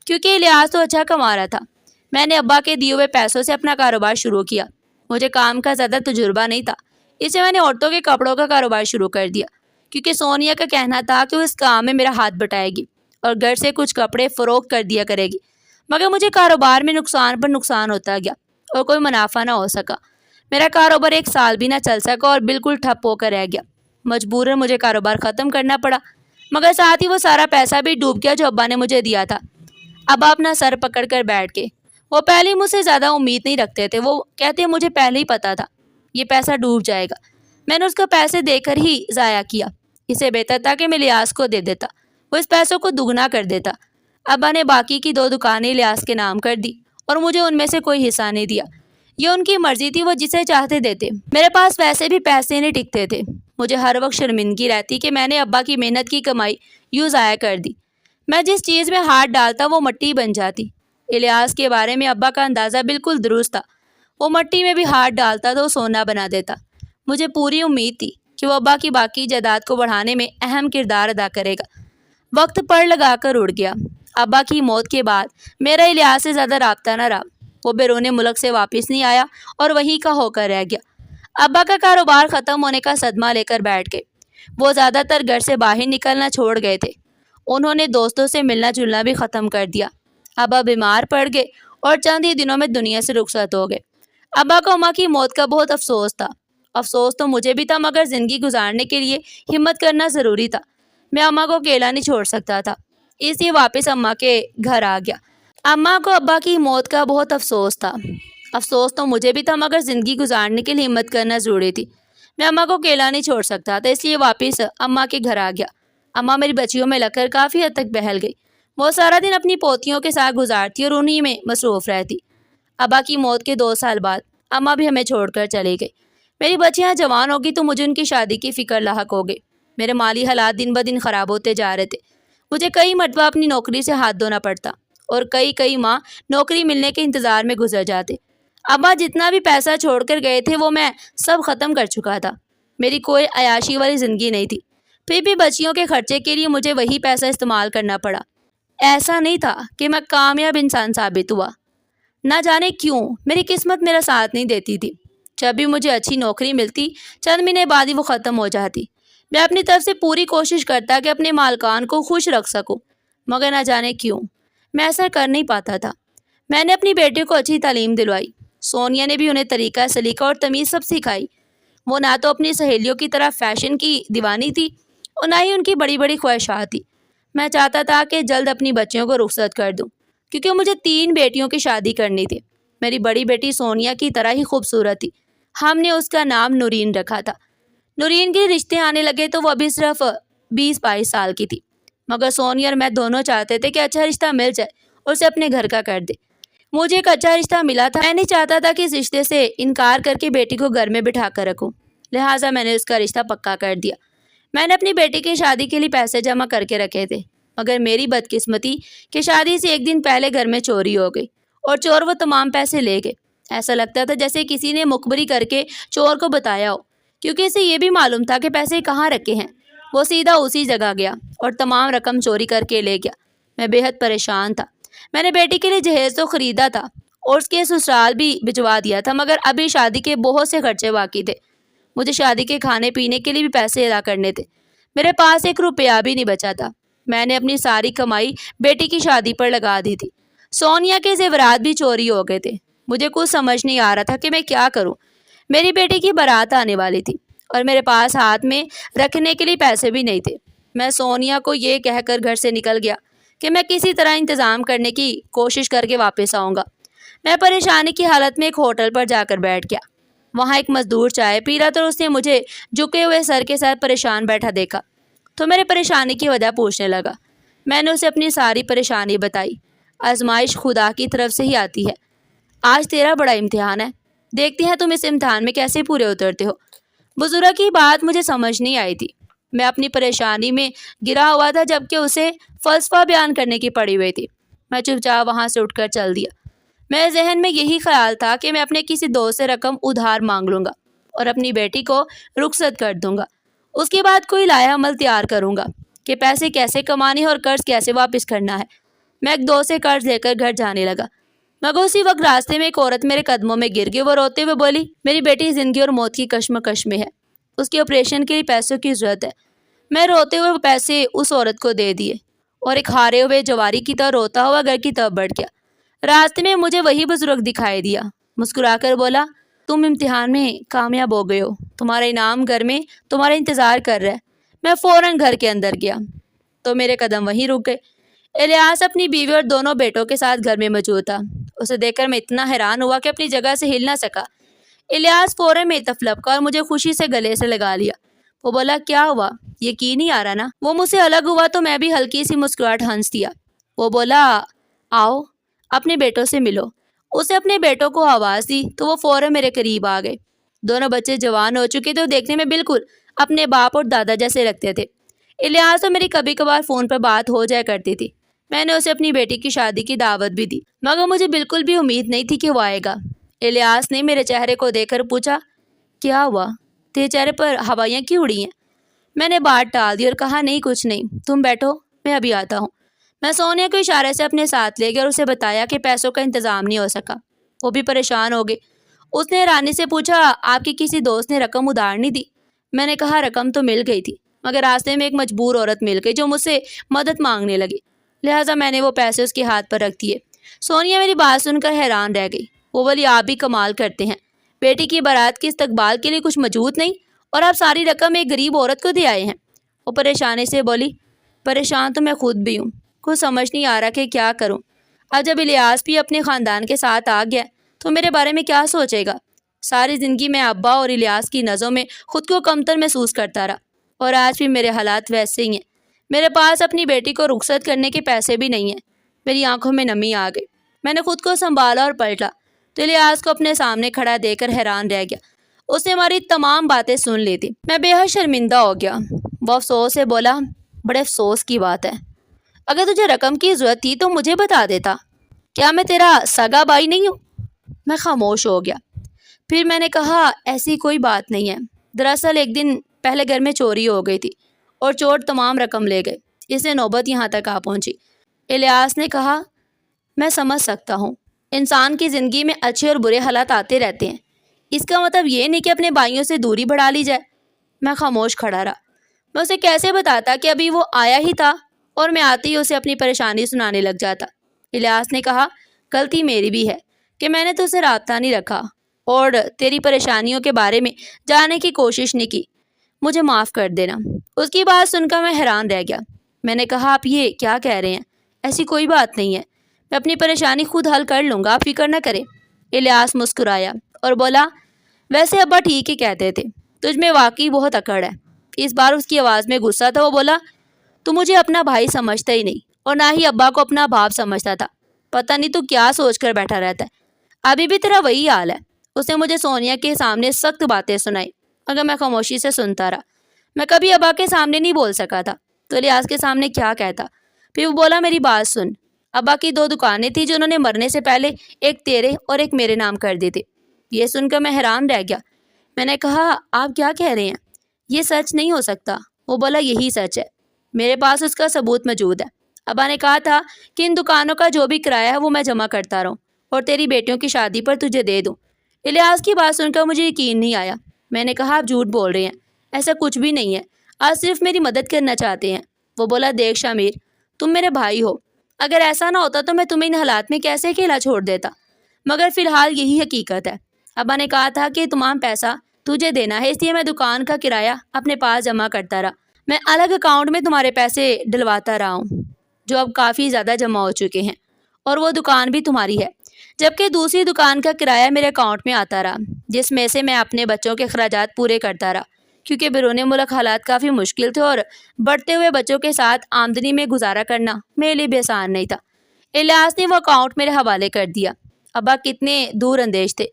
S1: کیونکہ الیاس تو اچھا کما رہا تھا۔ میں نے ابا کے دیے ہوئے پیسوں سے اپنا کاروبار شروع کیا۔ مجھے کام کا زیادہ تجربہ نہیں تھا، اس سے میں نے عورتوں کے کپڑوں کا کاروبار شروع کر دیا، کیونکہ سونیا کا کہنا تھا کہ وہ اس کام میں میرا ہاتھ بٹائے گی اور گھر سے کچھ کپڑے فروخت کر دیا کرے گی، مگر مجھے کاروبار میں نقصان پر نقصان ہوتا گیا اور کوئی منافع نہ ہو سکا۔ میرا کاروبار 1 سال بھی نہ چل سکا اور بالکل ٹھپ ہو کر رہ گیا۔ مجبوراً مجھے کاروبار ختم کرنا پڑا، مگر ساتھ ہی وہ سارا پیسہ بھی ڈوب گیا جو ابا نے مجھے دیا تھا۔ ابا اپنا سر پکڑ کر بیٹھ کے، وہ پہلے مجھ سے زیادہ امید نہیں رکھتے تھے، وہ کہتے مجھے پہلے ہی پتا تھا یہ پیسہ ڈوب جائے گا۔ میں نے اس کو پیسے دے کر ہی ضائع کیا۔ اسے بہتر تھا کہ میں الیاس کو دے دیتا، وہ اس پیسوں کو دگنا کر دیتا۔ ابا نے باقی کی 2 دکانیں الیاس کے نام کر دی اور مجھے ان میں سے کوئی حصہ نہیں دیا۔ یہ ان کی مرضی تھی، وہ جسے چاہتے دیتے۔ میرے پاس ویسے بھی پیسے نہیں ٹکتے تھے۔ مجھے ہر وقت شرمندگی رہتی کہ میں نے ابا کی محنت کی کمائی یوں ضائع کر دی۔ میں جس چیز میں ہاتھ ڈالتا وہ مٹی بن جاتی۔ الیاس کے بارے میں ابا کا اندازہ بالکل درست تھا۔ وہ مٹی میں بھی ہاتھ ڈالتا تو سونا بنا دیتا۔ مجھے پوری امید تھی کہ وہ ابا کی باقی جائیداد کو بڑھانے میں اہم کردار ادا کرے گا۔ وقت پڑ لگا کر اڑ گیا۔ ابا کی موت کے بعد میرا الیاس سے زیادہ رابطہ نہ رہا۔ وہ بیرون ملک سے واپس نہیں آیا اور وہیں کا ہو کر رہ گیا۔ ابا کا کاروبار ختم ہونے کا صدمہ لے کر بیٹھ گئے۔ وہ زیادہ تر گھر سے باہر نکلنا چھوڑ گئے تھے۔ انہوں نے دوستوں سے ملنا جلنا بھی ختم کر دیا۔ ابا بیمار پڑ گئے اور چند ہی دنوں میں دنیا سے رخصت ہو گئے۔ ابا کو اماں کی موت کا بہت افسوس تھا۔ افسوس تو مجھے بھی تھا، مگر زندگی گزارنے کے لیے ہمت کرنا ضروری تھا۔ میں اماں کو اکیلا نہیں چھوڑ سکتا تھا، اس لیے واپس اماں کے گھر آ گیا۔ اماں کو ابا کی موت کا بہت افسوس تھا۔ افسوس تو مجھے بھی تھا، مگر زندگی گزارنے کے لیے ہمت کرنا ضروری تھی۔ میں اماں کو اکیلا نہیں چھوڑ سکتا تھا، اس لیے واپس اماں کے گھر آ گیا۔ اماں میری بچیوں میں لگ کر کافی حد تک بہل گئی۔ وہ سارا دن اپنی پوتیوں کے ساتھ گزارتی اور انہی میں مصروف رہتی۔ ابا کی موت کے 2 سال بعد اماں بھی ہمیں چھوڑ کر چلی گئی۔ میری بچیاں جوان ہوگی تو مجھے ان کی شادی کی فکر لاحق ہو گئی۔ میرے مالی حالات دن بدن خراب ہوتے جا رہے تھے۔ مجھے کئی مرتبہ اپنی نوکری سے ہاتھ دھونا پڑتا اور کئی ماہ نوکری ملنے کے انتظار میں گزر جاتے۔ ابا جتنا بھی پیسہ چھوڑ کر گئے تھے وہ میں سب ختم کر چکا تھا۔ میری کوئی عیاشی والی زندگی نہیں تھی۔ پھر بھی بچیوں کے خرچے کے لیے مجھے وہی پیسہ استعمال کرنا پڑا۔ ایسا نہیں تھا کہ میں کامیاب انسان ثابت ہوا۔ نہ جانے کیوں میری قسمت میرا ساتھ نہیں دیتی تھی۔ جب بھی مجھے اچھی نوکری ملتی چند مہینے بعد ہی وہ ختم ہو جاتی۔ میں اپنی طرف سے پوری کوشش کرتا کہ اپنے مالکان کو خوش رکھ سکوں، مگر نہ جانے کیوں میں ایسا کر نہیں پاتا تھا۔ میں نے اپنی بیٹی کو اچھی تعلیم دلوائی۔ سونیا نے بھی انہیں طریقہ سلیقہ اور تمیز سب سکھائی۔ وہ نہ تو اپنی سہیلیوں کی طرح فیشن کی دیوانی تھی اور نہ ہی ان کی بڑی بڑی خواہشات تھی۔ میں چاہتا تھا کہ جلد اپنی بچیوں کو رخصت کر دوں، کیونکہ مجھے 3 بیٹیوں کی شادی کرنی تھی۔ میری بڑی بیٹی سونیا کی طرح ہی خوبصورت تھی۔ ہم نے اس کا نام نورین رکھا تھا۔ نورین کے رشتے آنے لگے تو وہ ابھی صرف 20-22 سال کی تھی، مگر سونیا اور میں دونوں چاہتے تھے کہ اچھا رشتہ مل جائے اور اسے اپنے گھر کا کر دے۔ مجھے ایک اچھا رشتہ ملا تھا۔ میں نہیں چاہتا تھا کہ اس رشتے سے انکار کر کے بیٹی کو گھر میں بٹھا کر رکھوں، لہٰذا میں نے اس کا رشتہ پکا کر دیا۔ میں نے اپنی بیٹی کی شادی کے لیے پیسے جمع کر کے رکھے تھے، مگر میری بدقسمتی کہ شادی سے 1 دن پہلے گھر میں چوری ہو گئی اور چور وہ تمام پیسے لے گئے۔ ایسا لگتا تھا جیسے کسی نے مخبری کر کے چور کو بتایا ہو، کیونکہ اسے یہ بھی معلوم تھا کہ پیسے کہاں رکھے ہیں۔ وہ سیدھا اسی جگہ گیا اور تمام رقم چوری کر کے لے گیا۔ میں بے حد پریشان تھا۔ میں نے بیٹی کے لیے جہیز تو خریدا تھا اور اس کے سسرال بھی بھجوا دیا تھا، مگر ابھی شادی کے بہت سے خرچے باقی تھے۔ مجھے شادی کے کھانے پینے کے لیے بھی پیسے ادا کرنے تھے۔ میرے پاس 1 روپیہ بھی نہیں بچا تھا۔ میں نے اپنی ساری کمائی بیٹی کی شادی پر لگا دی تھی۔ سونیا کے زیورات بھی چوری ہو گئے تھے۔ مجھے کچھ سمجھ نہیں آ رہا تھا کہ میں کیا کروں۔ میری بیٹی کی بارات آنے والی تھی اور میرے پاس ہاتھ میں رکھنے کے لیے پیسے بھی نہیں تھے۔ میں سونیا کو یہ کہہ کر گھر سے نکل گیا کہ میں کسی طرح انتظام کرنے کی کوشش کر کے واپس آؤں گا۔ میں پریشانی کی حالت میں ایک ہوٹل پر جا کر بیٹھ گیا۔ وہاں ایک مزدور چائے پی رہا تھا اور اس نے مجھے جھکے ہوئے سر کے ساتھ پریشان بیٹھا دیکھا تو میرے پریشانی کی وجہ پوچھنے لگا۔ میں نے اسے اپنی ساری پریشانی بتائی۔ آزمائش خدا کی طرف سے ہی آتی ہے۔ آج تیرا بڑا امتحان ہے، دیکھتے ہیں تم اس امتحان میں کیسے پورے اترتے ہو۔ بزرگ کی بات مجھے سمجھ نہیں آئی تھی۔ میں اپنی پریشانی میں گرا ہوا تھا جبکہ اسے فلسفہ بیان کرنے کی پڑی ہوئی تھی۔ میں چپ چاپ وہاں سے اٹھ کر چل دیا۔ میرے ذہن میں یہی خیال تھا کہ میں اپنے کسی دوست سے رقم ادھار مانگ لوں گا اور اپنی بیٹی کو رخصت کر دوں گا۔ اس کے بعد کوئی لایا عمل تیار کروں گا کہ پیسے کیسے کمانے اور قرض کیسے واپس کرنا ہے۔ میں ایک دوست سے قرض لے کر گھر جانے لگا، مگر اسی وقت راستے میں ایک عورت میرے قدموں میں گر گئی۔ وہ روتے ہوئے بولی، میری بیٹی زندگی اور موت کی کشمکش میں ہے، اس کے آپریشن کے لیے پیسوں کی ضرورت ہے۔ میں روتے ہوئے وہ پیسے اس عورت کو دے دیے اور ایک ہارے ہوئے جواری کی طرح روتا ہوا گھر کی طرف بڑھ گیا۔ راستے میں مجھے وہی بزرگ دکھائی دیا، مسکرا کر بولا، تم امتحان میں کامیاب ہو گئے ہو، تمہارا انعام گھر میں تمہارا انتظار کر رہا ہے۔ میں فوراً گھر کے اندر گیا تو میرے قدم وہیں رک گئے۔ الیاس اپنی بیوی اور دونوں بیٹوں کے ساتھ گھر میں موجود تھا۔ اسے دیکھ کر میں اتنا حیران ہوا کہ اپنی جگہ سے ہل نہ سکا۔ الیاس فوراً میری طرف لپکا اور مجھے خوشی سے گلے سے لگا لیا۔ وہ بولا کیا ہوا؟ یقین نہیں آ رہا نا؟ وہ مجھ سے الگ ہوا تو میں بھی ہلکی سی مسکراہٹ ہنس دیا۔ وہ بولا آؤ اپنے بیٹوں سے ملو۔ اسے اپنے بیٹوں کو آواز دی تو وہ فوراً میرے قریب آ گئے۔ دونوں بچے جوان ہو چکے تھے اور دیکھنے میں بالکل اپنے باپ اور دادا جیسے لگتے تھے۔ الیاس تو میری کبھی کبھار فون پر بات ہو جایا کرتی تھی۔ میں نے اسے اپنی بیٹی کی شادی کی دعوت بھی دی، مگر مجھے بالکل بھی امید نہیں تھی کہ وہ آئے گا۔ الیاس نے میرے چہرے کو دیکھ کر پوچھا کیا ہوا؟ تیرے چہرے پر ہوائیاں کیوں اڑی ہیں؟ میں نے بات ٹال دی اور کہا نہیں کچھ نہیں، تم بیٹھو میں ابھی آتا ہوں۔ میں سونیا کو اشارے سے اپنے ساتھ لے گیا اور اسے بتایا کہ پیسوں کا انتظام نہیں ہو سکا۔ وہ بھی پریشان ہو گئے۔ اس نے حیرانی سے پوچھا آپ کی کسی دوست نے رقم ادھار نہیں دی؟ میں نے کہا رقم تو مل گئی تھی، مگر راستے میں ایک مجبور عورت مل گئی جو مجھ سے مدد مانگنے لگی، لہٰذا میں نے وہ پیسے اس کے ہاتھ پر رکھ دیے۔ سونیا میری بات سن کر حیران رہ گئی۔ وہ بولی آپ بھی کمال کرتے ہیں، بیٹی کی بارات کے استقبال کے لیے کچھ موجود نہیں اور آپ ساری رقم ایک غریب عورت کو دے آئے ہیں۔ وہ پریشانی سے بولی پریشان تو میں خود بھی ہوں، کچھ سمجھ نہیں آ رہا کہ کیا کروں۔ اب جب الیاس بھی اپنے خاندان کے ساتھ آ گیا تو میرے بارے میں کیا سوچے گا؟ ساری زندگی میں ابا اور الیاس کی نظروں میں خود کو کمتر محسوس کرتا رہا، اور آج بھی میرے حالات ویسے ہی ہیں۔ میرے پاس اپنی بیٹی کو رخصت کرنے کے پیسے بھی نہیں ہیں۔ میری آنکھوں میں نمی آ گئی۔ میں نے خود کو سنبھالا اور پلٹا تو الیاس کو اپنے سامنے کھڑا دیکھ کر حیران رہ گیا۔ اس نے ہماری تمام باتیں سن لی تھی۔ میں بے حد شرمندہ ہو گیا۔ وہ افسوس سے بولا بڑے افسوس کی بات ہے، اگر تجھے رقم کی ضرورت تھی تو مجھے بتا دیتا، کیا میں تیرا سگا بھائی نہیں ہوں؟ میں خاموش ہو گیا۔ پھر میں نے کہا ایسی کوئی بات نہیں ہے، دراصل ایک دن پہلے گھر میں چوری ہو گئی تھی اور چور تمام رقم لے گئے، اس سے نوبت یہاں تک آ پہنچی۔ الیاس نے کہا میں سمجھ سکتا ہوں، انسان کی زندگی میں اچھے اور برے حالات آتے رہتے ہیں، اس کا مطلب یہ نہیں کہ اپنے بھائیوں سے دوری بڑھا لی جائے۔ میں خاموش کھڑا رہا۔ میں اسے کیسے بتاتا کہ ابھی وہ آیا ہی تھا اور میں آتے ہی اسے اپنی پریشانی سنانے لگ جاتا۔ الیاس نے کہا غلطی میری بھی ہے کہ میں نے تو اسے رابطہ نہیں رکھا اور تیری پریشانیوں کے بارے میں جاننے کی کوشش نہیں کی، مجھے معاف کر دینا۔ اس کی بات سن کر میں حیران رہ گیا۔ میں نے کہا آپ یہ کیا کہہ رہے ہیں؟ ایسی کوئی بات نہیں ہے، میں اپنی پریشانی خود حل کر لوں گا، آپ فکر نہ کریں۔ الیاس مسکرایا اور بولا ویسے ابا ٹھیک ہی کہتے تھے، تجھ میں واقعی بہت اکڑ ہے۔ اس بار اس کی آواز میں غصہ تھا۔ وہ بولا تو مجھے اپنا بھائی سمجھتا ہی نہیں اور نہ ہی ابا کو اپنا باپ سمجھتا تھا، پتہ نہیں تو کیا سوچ کر بیٹھا رہتا ہے، ابھی بھی تیرا وہی حال ہے۔ اس نے مجھے سونیا کے سامنے سخت باتیں سنائی، مگر میں خاموشی سے سنتا رہا۔ میں کبھی ابا کے سامنے نہیں بول سکا تھا تو الیاس کے سامنے کیا کہتا۔ پھر وہ بولا میری بات سن، ابا کی 2 دکانیں تھیں جو انہوں نے مرنے سے پہلے ایک تیرے اور ایک میرے نام کر دی تھی۔ یہ سن کر میں حیران رہ گیا۔ میں نے کہا آپ کیا کہہ رہے ہیں؟ یہ سچ نہیں ہو سکتا۔ وہ بولا یہی سچ ہے، میرے پاس اس کا ثبوت موجود ہے۔ ابا نے کہا تھا کہ ان دکانوں کا جو بھی کرایہ ہے وہ میں جمع کرتا رہوں اور تیری بیٹیوں کی شادی پر تجھے دے دوں۔ الیاس کی بات سن کر مجھے یقین نہیں آیا۔ میں نے کہا آپ جھوٹ بول رہے ہیں، ایسا کچھ بھی نہیں ہے، آج صرف میری مدد کرنا چاہتے ہیں۔ وہ بولا دیکھ شامیر، تم میرے بھائی ہو، اگر ایسا نہ ہوتا تو میں تمہیں ان حالات میں کیسے اکیلا چھوڑ دیتا، مگر فی الحال یہی حقیقت ہے۔ ابا نے کہا تھا کہ تمام پیسہ تجھے دینا ہے، اس لیے میں دکان کا کرایہ اپنے پاس جمع کرتا رہا۔ میں الگ اکاؤنٹ میں تمہارے پیسے ڈلواتا رہا ہوں جو اب کافی زیادہ جمع ہو چکے ہیں، اور وہ دکان بھی تمہاری ہے، جبکہ دوسری دکان کا کرایہ میرے اکاؤنٹ میں آتا رہا، جس میں سے میں اپنے بچوں کے اخراجات پورے کرتا رہا، کیونکہ بیرون ملک حالات کافی مشکل تھے اور بڑھتے ہوئے بچوں کے ساتھ آمدنی میں گزارا کرنا میرے لیے بھی آسان نہیں تھا۔ الیاس نے وہ اکاؤنٹ میرے حوالے کر دیا۔ ابا کتنے دور اندیش تھے۔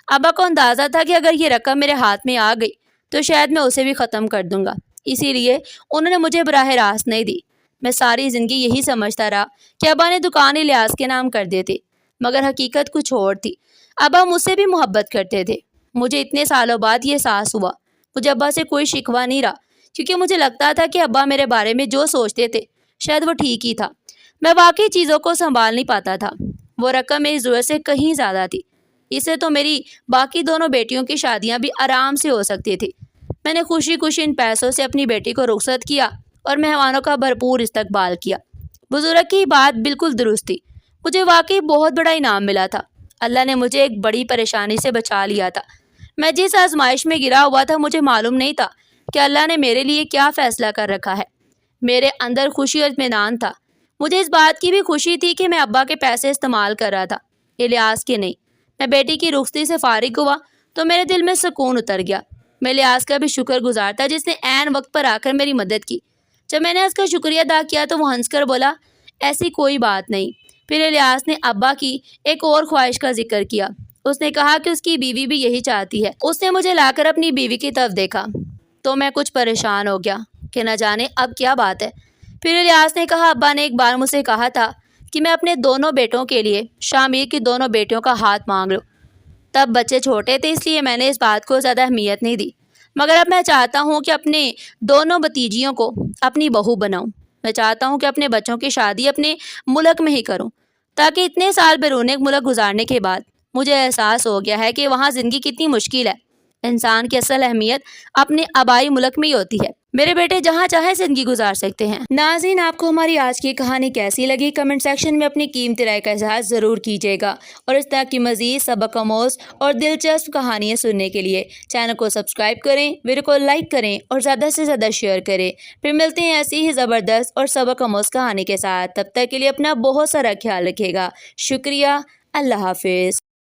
S1: ابا کو اندازہ تھا کہ اگر یہ رقم میرے ہاتھ میں آ گئی تو شاید میں اسے بھی ختم کر دوں گا، اسی لیے انہوں نے مجھے براہ راست نہیں دی۔ میں ساری زندگی یہی سمجھتا رہا کہ ابا نے دکان الیاس کے نام کر دیتے، مگر حقیقت کچھ اور تھی۔ ابا مجھ سے بھی محبت کرتے تھے۔ مجھے اتنے سالوں بعد یہ احساس ہوا۔ مجھے ابا سے کوئی شکوہ نہیں رہا، کیونکہ مجھے لگتا تھا کہ ابا میرے بارے میں جو سوچتے تھے شاید وہ ٹھیک ہی تھا۔ میں واقعی چیزوں کو سنبھال نہیں پاتا تھا۔ وہ رقم میری ضرورت سے کہیں زیادہ تھی، اس سے تو میری باقی دونوں بیٹیوں کی شادیاں بھی آرام سے ہو سکتی تھی۔ میں نے خوشی خوشی ان پیسوں سے اپنی بیٹی کو رخصت کیا اور مہمانوں کا بھرپور استقبال کیا۔ بزرگ کی بات بالکل درست تھی، مجھے واقعی بہت بڑا انعام ملا تھا۔ اللہ نے مجھے ایک بڑی پریشانی سے بچا لیا تھا۔ میں جس آزمائش میں گرا ہوا تھا مجھے معلوم نہیں تھا کہ اللہ نے میرے لیے کیا فیصلہ کر رکھا ہے۔ میرے اندر خوشی اور اطمینان تھا۔ مجھے اس بات کی بھی خوشی تھی کہ میں ابا کے پیسے استعمال کر رہا تھا، الیاس کے نہیں۔ میں بیٹی کی رخصتی سے فارغ ہوا تو میرے دل میں سکون اتر گیا۔ میں الیاس کا بھی شکر گزار تھا جس نے عین وقت پر آ کر میری مدد کی۔ جب میں نے اس کا شکریہ ادا کیا تو وہ ہنس کر بولا، ایسی کوئی بات نہیں۔ پھر الیاس نے ابا کی ایک اور خواہش کا ذکر کیا۔ اس نے کہا کہ اس کی بیوی بھی یہی چاہتی ہے۔ اس نے مجھے لا کر اپنی بیوی کی طرف دیکھا تو میں کچھ پریشان ہو گیا کہ نہ جانے اب کیا بات ہے۔ پھر الیاس نے کہا، ابا نے ایک بار مجھ سے کہا تھا کہ میں اپنے دونوں بیٹوں کے لیے شامیر کی دونوں بیٹیوں کا ہاتھ مانگ لوں۔ تب بچے چھوٹے تھے اس لیے میں نے اس بات کو زیادہ اہمیت نہیں دی، مگر اب میں چاہتا ہوں کہ اپنے دونوں بھتیجیوں کو اپنی بہو بناؤں۔ میں چاہتا ہوں کہ اپنے بچوں کی شادی اپنے ملک میں ہی کروں، تاکہ اتنے سال بیرون ملک گزارنے کے بعد مجھے احساس ہو گیا ہے کہ وہاں زندگی کتنی مشکل ہے۔ انسان کی اصل اہمیت اپنے آبائی ملک میں ہی ہوتی ہے۔ میرے بیٹے جہاں چاہے زندگی گزار سکتے ہیں۔ ناظرین، آپ کو ہماری آج کی کہانی کیسی لگی؟ کمنٹ سیکشن میں اپنی قیمتی رائے کا اظہار ضرور کیجیے گا، اور اس طرح کی مزید سبق آموز اور دلچسپ کہانیاں سننے کے لیے چینل کو سبسکرائب کریں، ویڈیو کو لائک کریں اور زیادہ سے زیادہ شیئر کریں۔ پھر ملتے ہیں ایسی ہی زبردست اور سبق آموز کہانی کے ساتھ۔ تب تک کے لیے اپنا بہت سارا خیال رکھیے گا۔ شکریہ۔ اللہ حافظ۔